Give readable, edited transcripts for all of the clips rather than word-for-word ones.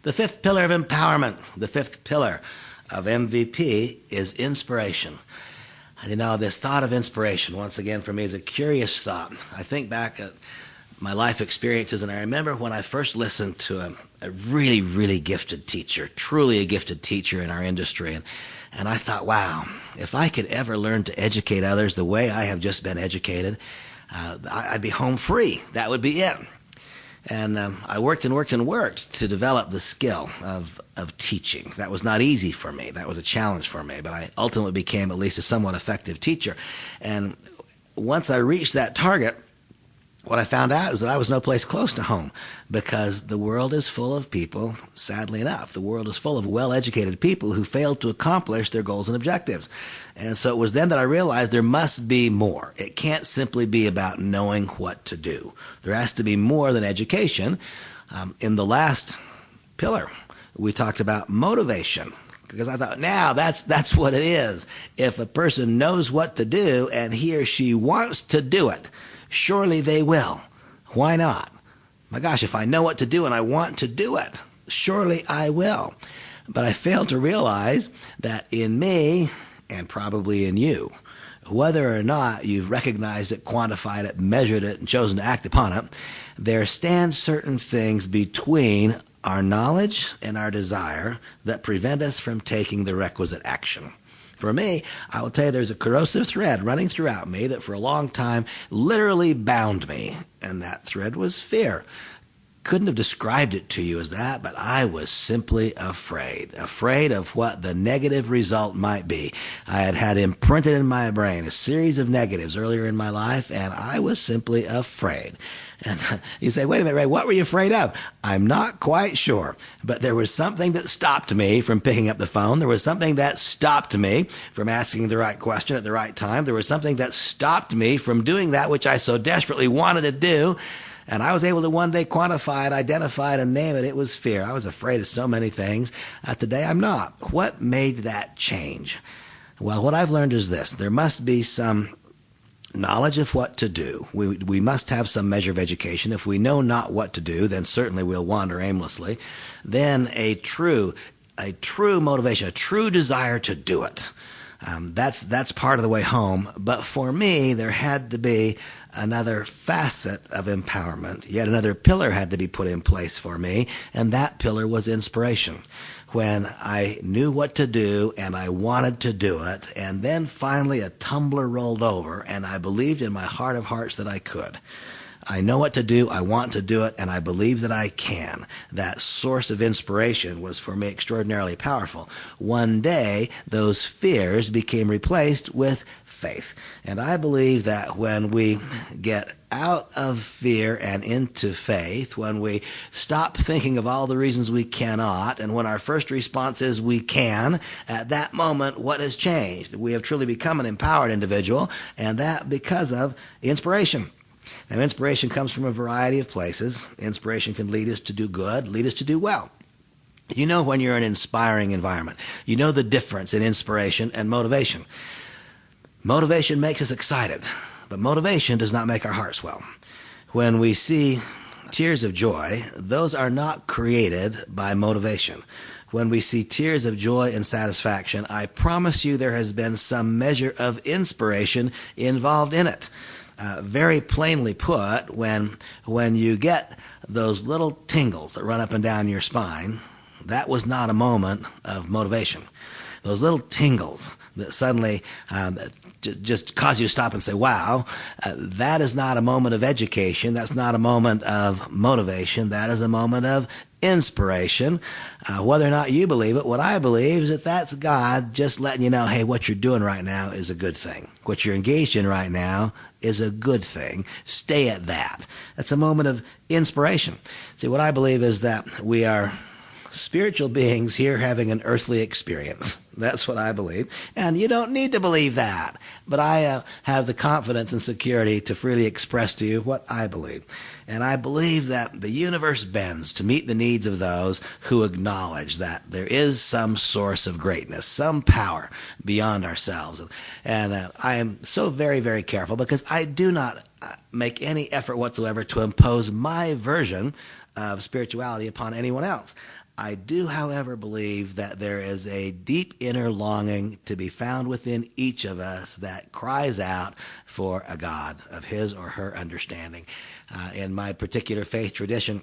The fifth pillar of empowerment, the fifth pillar of MVP is inspiration. And you know, this thought of inspiration, once again, for me is a curious thought. I think back at my life experiences, and I remember when I first listened to a really, really gifted teacher, truly a gifted teacher in our industry, and I thought, wow, if I could ever learn to educate others the way I have just been educated, I'd be home free. That would be it. And I worked and worked and worked to develop the skill of teaching. That was not easy for me. That was a challenge for me. But I ultimately became at least a somewhat effective teacher. And once I reached that target, what I found out is that I was no place close to home, because the world is full of people, sadly enough, the world is full of well-educated people who failed to accomplish their goals and objectives. And so it was then that I realized there must be more. It can't simply be about knowing what to do. There has to be more than education. In the last pillar, we talked about motivation, because I thought, now that's what it is. If a person knows what to do and he or she wants to do it, surely they will. Why not? My gosh, if I know what to do and I want to do it, surely I will. But I failed to realize that in me, and probably in you, whether or not you've recognized it, quantified it, measured it, and chosen to act upon it, there stand certain things between our knowledge and our desire that prevent us from taking the requisite action. For me, I will tell you, there's a corrosive thread running throughout me that for a long time literally bound me, and that thread was fear. Couldn't have described it to you as that, but I was simply afraid of what the negative result might be. I had imprinted in my brain a series of negatives earlier in my life, and I was simply afraid. And you say, wait a minute, Ray, what were you afraid of? I'm not quite sure, but there was something that stopped me from picking up the phone. There was something that stopped me from asking the right question at the right time. There was something that stopped me from doing that which I so desperately wanted to do. And I was able to one day quantify it, identify it, and name it. It was fear. I was afraid of so many things. Today I'm not. What made that change? Well, what I've learned is this. There must be some knowledge of what to do. We must have some measure of education. If we know not what to do, then certainly we'll wander aimlessly. Then a true motivation, a true desire to do it. That's part of the way home. But for me, there had to be another facet of empowerment. Yet another pillar had to be put in place for me, and that pillar was inspiration. When I knew what to do and I wanted to do it, and then finally a tumbler rolled over and I believed in my heart of hearts that I could. I know what to do, I want to do it, and I believe that I can. That source of inspiration was for me extraordinarily powerful. One day, those fears became replaced with faith. And I believe that when we get out of fear and into faith, when we stop thinking of all the reasons we cannot, and when our first response is we can, at that moment, what has changed? We have truly become an empowered individual, and that because of inspiration. Now, inspiration comes from a variety of places. Inspiration can lead us to do good, lead us to do well. You know when you're in an inspiring environment. You know the difference in inspiration and motivation. Motivation makes us excited, but motivation does not make our heart swell. When we see tears of joy, those are not created by motivation. When we see tears of joy and satisfaction, I promise you there has been some measure of inspiration involved in it. Very plainly put, when you get those little tingles that run up and down your spine, that was not a moment of motivation. Those little tingles that suddenly just cause you to stop and say, wow, that is not a moment of education. That's not a moment of motivation. That is a moment of inspiration. Whether or not you believe it, what I believe is that that's God just letting you know, hey, what you're doing right now is a good thing. What you're engaged in right now is a good thing. Stay at that. That's a moment of inspiration. See, what I believe is that we are spiritual beings here having an earthly experience. That's what I believe. And you don't need to believe that. But I have the confidence and security to freely express to you what I believe. And I believe that the universe bends to meet the needs of those who acknowledge that there is some source of greatness, some power beyond ourselves. And I am so very, very careful because I do not make any effort whatsoever to impose my version of spirituality upon anyone else. I do, however, believe that there is a deep inner longing to be found within each of us that cries out for a God of his or her understanding. In my particular faith tradition,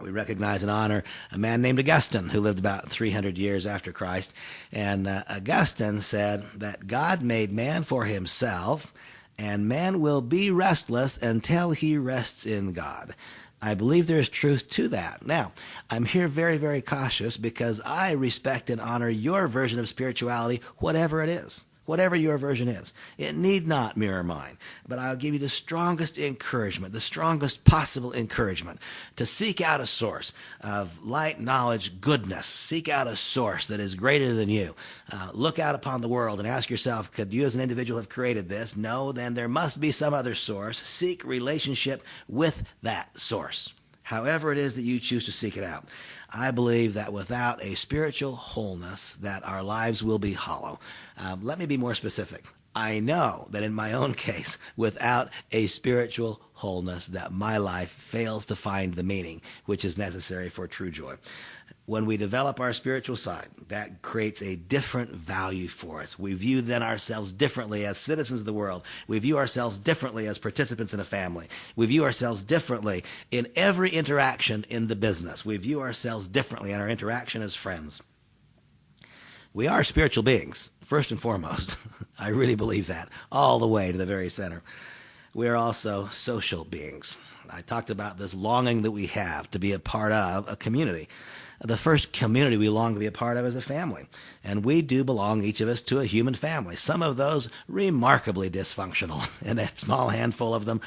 we recognize and honor a man named Augustine who lived about 300 years after Christ. And Augustine said that God made man for himself, and man will be restless until he rests in God. I believe there is truth to that. Now, I'm here very, very cautious because I respect and honor your version of spirituality, whatever it is, whatever your version is. It need not mirror mine, but I'll give you the strongest encouragement, the strongest possible encouragement to seek out a source of light, knowledge, goodness. Seek out a source that is greater than you. Look out upon the world and ask yourself, could you as an individual have created this? No, then there must be some other source. Seek relationship with that source, however it is that you choose to seek it out. I believe that without a spiritual wholeness, that our lives will be hollow. Let me be more specific. I know that in my own case, without a spiritual wholeness, that my life fails to find the meaning which is necessary for true joy. When we develop our spiritual side, that creates a different value for us. We view then ourselves differently as citizens of the world. We view ourselves differently as participants in a family. We view ourselves differently in every interaction in the business. We view ourselves differently in our interaction as friends. We are spiritual beings, first and foremost. I really believe that, all the way to the very center. We are also social beings. I talked about this longing that we have to be a part of a community. The first community we long to be a part of is a family. And we do belong, each of us, to a human family. Some of those remarkably dysfunctional, and a small handful of them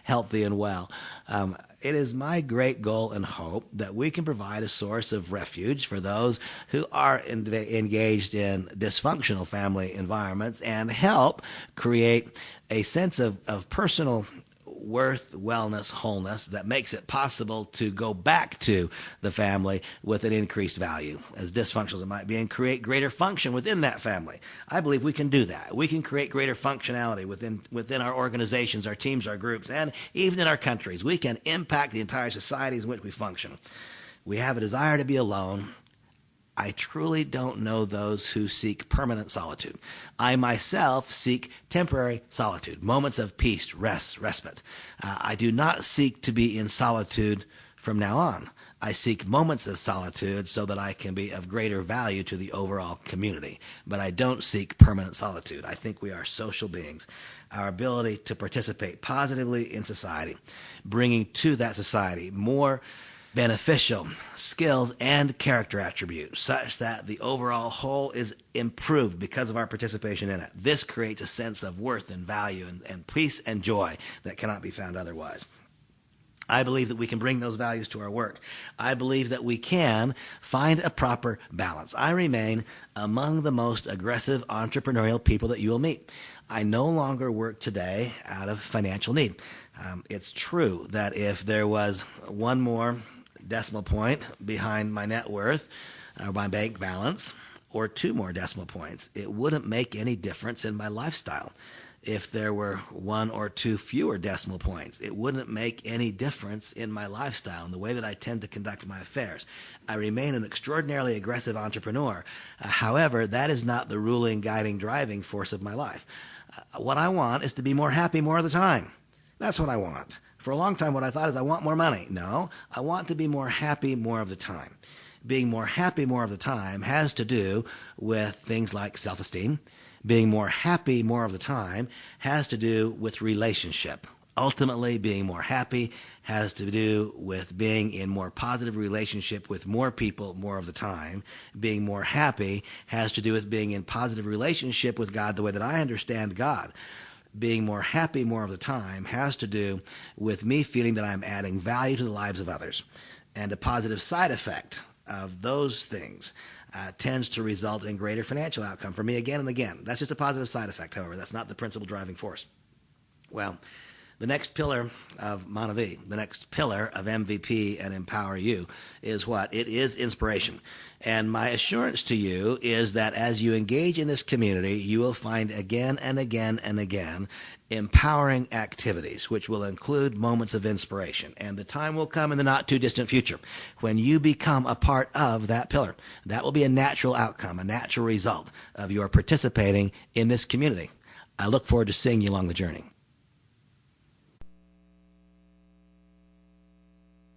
healthy and well. It is my great goal and hope that we can provide a source of refuge for those who are engaged in dysfunctional family environments and help create a sense of personal worth, wellness, wholeness that makes it possible to go back to the family with an increased value, as dysfunctional as it might be, and create greater function within that family. I believe we can do that. We can create greater functionality within our organizations, our teams, our groups, and even in our countries. We can impact the entire societies in which we function. We have a desire to be alone. I truly don't know those who seek permanent solitude. I myself seek temporary solitude, moments of peace, rest, respite. I do not seek to be in solitude from now on. I seek moments of solitude so that I can be of greater value to the overall community. But I don't seek permanent solitude. I think we are social beings. Our ability to participate positively in society, bringing to that society more beneficial skills and character attributes such that the overall whole is improved because of our participation in it. This creates a sense of worth and value and peace and joy that cannot be found otherwise. I believe that we can bring those values to our work. I believe that we can find a proper balance. I remain among the most aggressive entrepreneurial people that you will meet. I no longer work today out of financial need. It's true that if there was one more decimal point behind my net worth or my bank balance, or two more decimal points, it wouldn't make any difference in my lifestyle. If there were one or two fewer decimal points, it wouldn't make any difference in my lifestyle and the way that I tend to conduct my affairs. I remain an extraordinarily aggressive entrepreneur. However, that is not the ruling, guiding, driving force of my life. What I want is to be more happy more of the time. That's what I want. For a long time, what I thought is I want more money. No, I want to be more happy more of the time. Being more happy more of the time has to do with things like self-esteem. Being more happy more of the time has to do with relationship. Ultimately, being more happy has to do with being in more positive relationship with more people more of the time. Being more happy has to do with being in positive relationship with God the way that I understand God. Being more happy more of the time has to do with me feeling that I'm adding value to the lives of others. And a positive side effect of those things tends to result in greater financial outcome for me again and again. That's just a positive side effect, however. That's not the principal driving force. Well, The next pillar of Monavie, the next pillar of MVP and Empower You is what? It is inspiration. And my assurance to you is that as you engage in this community, you will find again and again and again empowering activities, which will include moments of inspiration. And the time will come in the not too distant future when you become a part of that pillar. That will be a natural outcome, a natural result of your participating in this community. I look forward to seeing you along the journey.